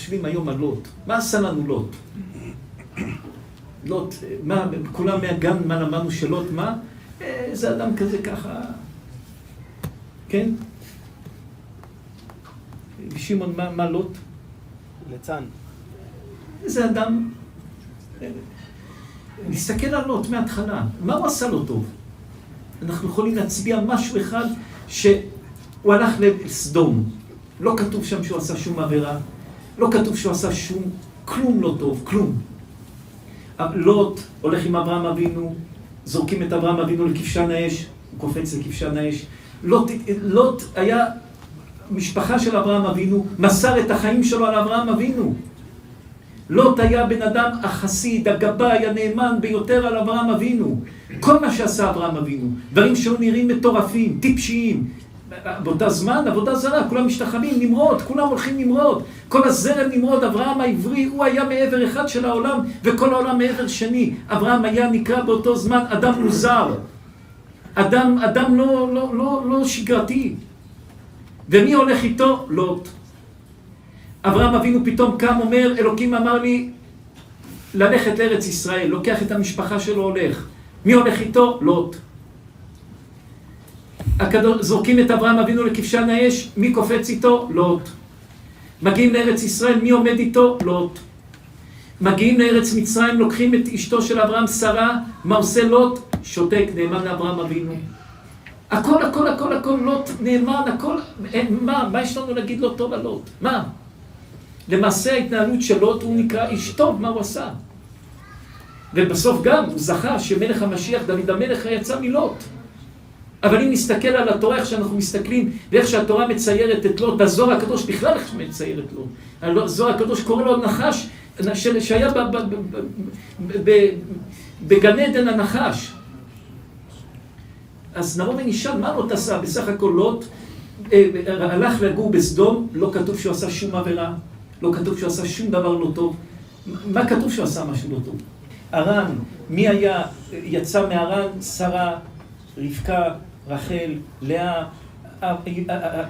חושבים היום על לוט? מה עשה לנו לוט? לוט, מה, כולם מהגן, מה למדנו של לוט, מה? זה אדם כזה ככה, כן? שמעון, מה לוט? ליצן. זה אדם, נסתכל על לוט מההתחלה, מה הוא עשה לו טוב? אנחנו יכולים להצביע משהו אחד שהוא הלך לסדום. לא כתוב שם שהוא עשה שום עבירה, לא כתוב שהוא עשה שום, כלום לא טוב, כלום. לוט הולך עם אברהם אבינו, זורקים את אברהם אבינו לכבשן האש, הוא קופץ לכבשן האש. לוט היה משפחה של אברהם אבינו, מסר את החיים שלו על אברהם אבינו. לוט היה בן אדם החסיד, הגבאי, הנאמן ביותר על אברהם אבינו. כל מה שעשה אברהם אבינו, דברים שהיו נראים מטורפים, טיפשיים. באותה זמן, עבודה זרה, כולם משתחווים, נמרוד, כולם הולכים נמרוד. כל הזרם נמרוד, אברהם העברי, הוא היה מעבר אחד של העולם, וכל העולם מעבר שני. אברהם היה נקרא באותו זמן אדם מוזר. אדם לא שגרתי. ומי הולך איתו? לוט. אברהם אבינו פתאום קם, אומר, אלוקים אמר לי ללכת לארץ ישראל, לוקח את המשפחה שלו, הולך. מי הולך איתו? לוט. זורקים את אברהם אבינו לכבשן האש, מי קופץ איתו? לוט. מגיעים לארץ ישראל, מי עומד איתו? לוט. מגיעים לארץ מצרים, לוקחים את אשתו של אברהם, שרה, מה עושה לוט? שותק, נאמן לאברהם אבינו. הכל, לוט נאמן, הכל, מה יש לנו להגיד לא טוב על לוט? מה? למעשה ההתנהלות של לוט הוא נקרא איש טוב, מה הוא עשה? ובסוף גם הוא זכה שמלך המשיח, דוד המלך, יצא מלוט. אבל אם נסתכל על התורה, איך שאנחנו מסתכלים, ואיך שהתורה מציירת את לוט, בזוהר הקדוש בכלל איך שמציירת את לוט. הזוהר הקדוש קורא לו נחש, שהיה בגן עדן הנחש. אז נבוא ונשאל, מה לוט עשה? בסך הכל לוט הלך לגור בסדום, לא כתוב שהוא עשה שום עבירה, לא כתוב שהוא עשה שום דבר לא טוב. מה כתוב שהוא עשה משהו לא טוב? ארן, מי היה, יצא מארן? שרה, רבקה, רחל, לאה,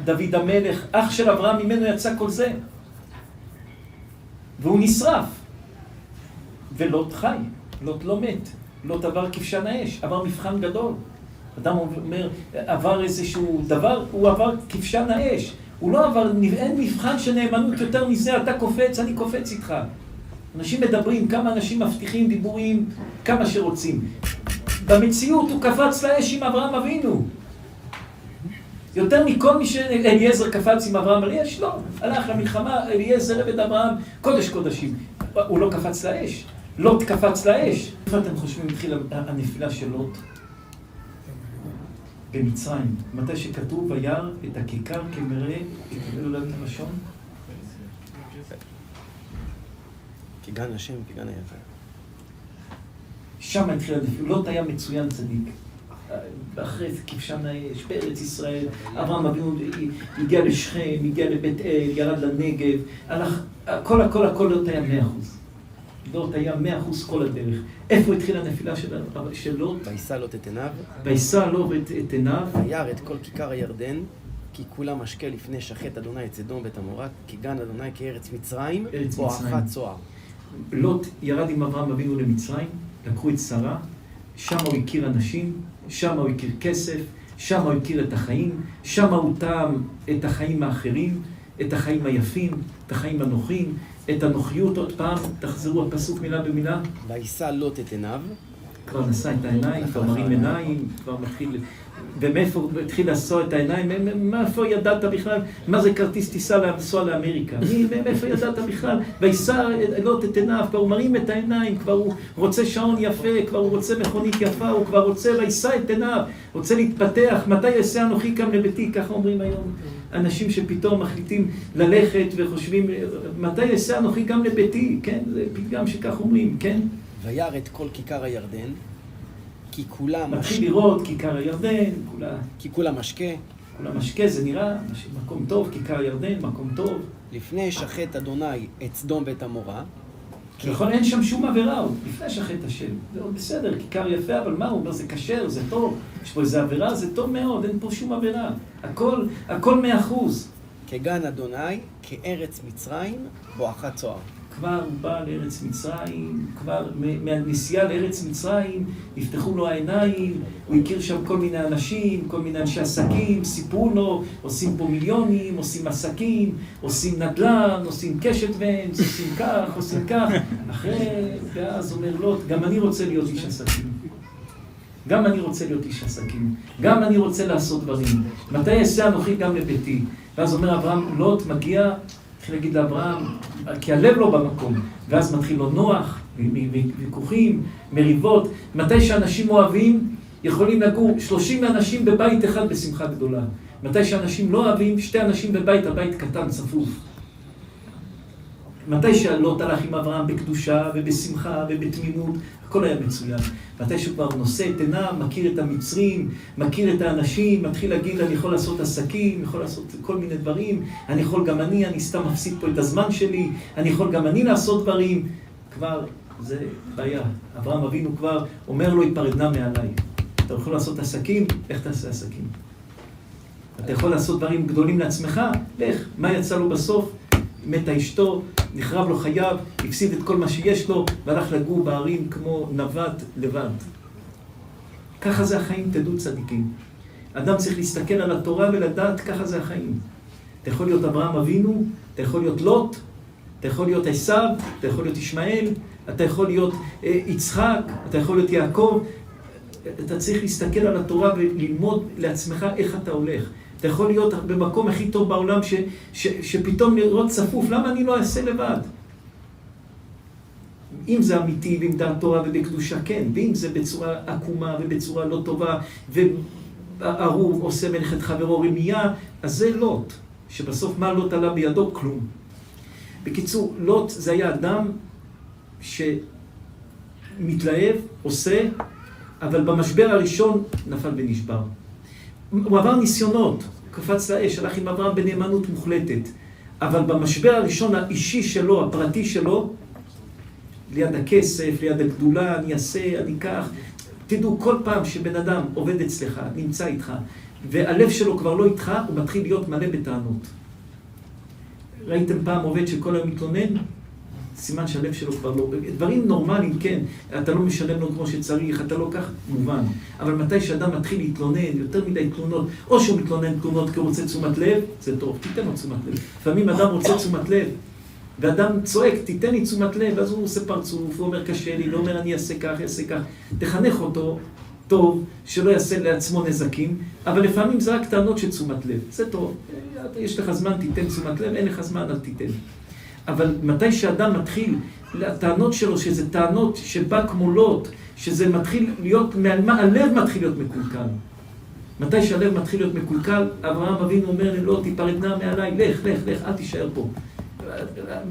דוד המלך, אח של אברהם, ממנו יצא כל זה. והוא נשרף. ולוט חי, לוט לא מת. לוט עבר כבשן האש, עבר מבחן גדול. אדם אומר, עבר איזשהו דבר, הוא עבר כבשן האש. הוא לא עבר, אין מבחן של נאמנות יותר מזה, אתה קופץ, אני קופץ איתך. אנשים מדברים, כמה אנשים מבטיחים דיבורים, כמה שרוצים. במציאות הוא קפץ לאש עם אברהם אבינו. יותר מכל מי שאליעזר קפץ עם אברהם על אש, לא. הלך למלחמה, אליעזר עבד אברהם, קודש קודשים. הוא לא קפץ לאש. לוט קפץ לאש. איפה אתם חושבים התחילה הנפילה של לוט? במצרים. מתי שכתוב וירא את הכיכר כמראה, יקבל עליו את הלשון? כגן השם, כגן היפה. שם התחילה הנפילה. לוט היה מצוין צדיק. אחרי כבשן האש, בארץ ישראל, אברהם אבינו הגיע לשכם, הגיע לבית אל, ירד לנגב, הלך, הכל לוט היה 100%. לוט היה 100% כל הדרך. איפה התחילה הנפילה של לוט? וישא לוט את עיניו. וישא לוט את עיניו. וירא את כל כיכר הירדן, כי כולה משקה לפני שחט אדוני את סדום ואת עמורה, כי גן אדוני כארץ מצרים, בואכה צוער. לוט ירד עם אברהם אבינו למצרים, לקחו את שרה, שם הוא הכיר אנשים, שם הוא הכיר כסף, שם הוא הכיר את החיים, שם הוא טעם את החיים האחרים, את החיים היפים, את החיים הנוחים, את הנוחיות. עוד פעם, תחזרו הפסוק מילה במילה. וישא לוט את עיניו. כבר נשא את העיניים, כבר מרים עיניים, כבר מתחיל... ומאיפה הוא התחיל לעשות את העיניים? מאיפה ידעת בכלל? מה זה כרטיס טיסה לנסוע לאמריקה? מאיפה ידעת בכלל? וישא לוט את עיניו, כבר הוא מרים את העיניים, כבר הוא רוצה שעון יפה, כבר הוא רוצה מכונית יפה, הוא כבר רוצה, וישא את עיניו, רוצה להתפתח. מתי יעשה אנוכי קם לביתי? ככה אומרים היום אנשים שפתאום מחליטים ללכת וחושבים, מתי יעשה אנוכי גם לביתי? כן, זה פתגם שכך אומרים, כן? וירא את כל כיכר הירדן, כי כולה משקה. מתחיל לראות כיכר הירדן, כי כולה משקה. כולה משקה, זה נראה מקום טוב, כיכר הירדן, מקום טוב. לפני שחט אדוני את סדום ואת עמורה. נכון, אין שם שום עבירה, הוא לפני שחט השם. זה עוד בסדר, כיכר יפה, אבל מה? הוא אומר, זה כשר, זה טוב. יש פה איזו עבירה, זה טוב מאוד, אין פה שום עבירה. הכל 100%. כגן אדוני, כארץ מצרים, בואכה צוהר. כבר הוא בא לארץ מצרים, כבר מהנסיעה לארץ מצרים, נפתחו לו העיניים, הוא הכיר שם כל מיני אנשים, כל מיני אנשי עסקים, סיפרו לו, עושים פה מיליונים, עושים עסקים, עושים נדל"ן, עושים קשת ונס, עושים כך, עושים כך. ואז אומר לוט, גם אני רוצה להיות איש עסקים. גם אני רוצה להיות איש עסקים. גם אני רוצה לעשות דברים. מתי אעשה אנוכי גם לביתי? ואז אומר אברהם, לוט מגיע, התחיל להגיד לאברהם, כי הלב לא במקום, ואז מתחיל לו נוח, ויכוחים, מריבות. מתי שאנשים אוהבים, יכולים לגור 30 אנשים בבית אחד בשמחה גדולה. מתי שאנשים לא אוהבים, 2 אנשים בבית, הבית קטן, צפוף. מתי שלוט הלך עם אברהם בקדושה ובשמחה ובתמימות, הכל היה מצוין. מתי שהוא כבר נושא את עיניו, מכיר את המצרים, מכיר את האנשים, מתחיל להגיד, אני יכול לעשות עסקים, יכול לעשות כל מיני דברים, אני יכול גם אני סתם מפסיד פה את הזמן שלי, אני יכול גם אני לעשות דברים. כבר זה בעיה. אברהם אבינו כבר אומר לו, היפרדנה מעליי. אתה יכול לעשות עסקים, איך תעשה עסקים? אתה יכול לעשות דברים גדולים לעצמך, לך. מה יצא לו בסוף? מתה אשתו, נחרב לו חייו, הפסיד את כל מה שיש לו, והלך לגור בערים כמו נווט לבד. ככה זה החיים, תדעו צדיקים. אדם צריך להסתכל על התורה ולדעת, ככה זה החיים. אתה יכול להיות אברהם אבינו, אתה יכול להיות לוט, אתה יכול להיות עשיו, אתה יכול להיות ישמעאל, אתה יכול להיות יצחק, אתה יכול להיות יעקב. אתה צריך להסתכל על התורה וללמוד לעצמך איך אתה הולך. אתה יכול להיות במקום הכי טוב בעולם שפתאום לראות צפוף, למה אני לא אעשה לבד? אם זה אמיתי ועם דעת תורה ובקדושה, כן, ואם זה בצורה עקומה ובצורה לא טובה, וערוב עושה מלאכת חברו רמיה, אז זה לוט, שבסוף מה לוט עלה בידו? כלום. בקיצור, לוט זה היה אדם שמתלהב, עושה, אבל במשבר הראשון נפל ונשבר. הוא עבר ניסיונות, קפץ לאש, הלך עם אברהם בנאמנות מוחלטת. אבל במשבר הראשון האישי שלו, הפרטי שלו, ליד הכסף, ליד הגדולה, אני אעשה, אני כך. תדעו, כל פעם שבן אדם עובד אצלך, נמצא איתך, והלב שלו כבר לא איתך, הוא מתחיל להיות מלא בטענות. ראיתם פעם עובד שכל היום מתלונן? סימן שהלב שלו כבר לא... דברים נורמליים, כן, אתה לא משלם לו כמו שצריך, אתה לא כך מובן. אבל מתי שאדם מתחיל להתלונן, יותר מדי תלונות, או שהוא מתלונן תלונות כי הוא רוצה תשומת לב, זה טוב, תיתן לו תשומת לב. לפעמים אדם רוצה תשומת לב, ואדם צועק, תיתן לי תשומת לב, אז הוא עושה פרצוף, הוא אומר קשה לי, לא אומר אני אעשה כך, אעשה כך. תחנך אותו טוב, שלא יעשה לעצמו נזקים, אבל לפעמים זה רק טענות של תשומת לב. זה טוב, יש לך זמן, תיתן תשומת לב, אין לך זמן, אל תיתן. אבל מתי שאדם מתחיל, הטענות שלו, שזה טענות שבא כמו לוט, שזה מתחיל להיות, הלב מתחיל להיות מקולקל. מתי שהלב מתחיל להיות מקולקל, אברהם אבינו אומר ללוט, תיפרדנה מעליי, לך, אל תישאר פה.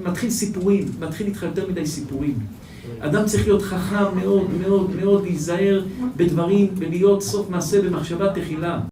מתחיל סיפורים, מתחיל איתך יותר מדי סיפורים. אדם צריך להיות חכם מאוד, מאוד, מאוד, להיזהר בדברים ולהיות סוף מעשה במחשבה תחילה.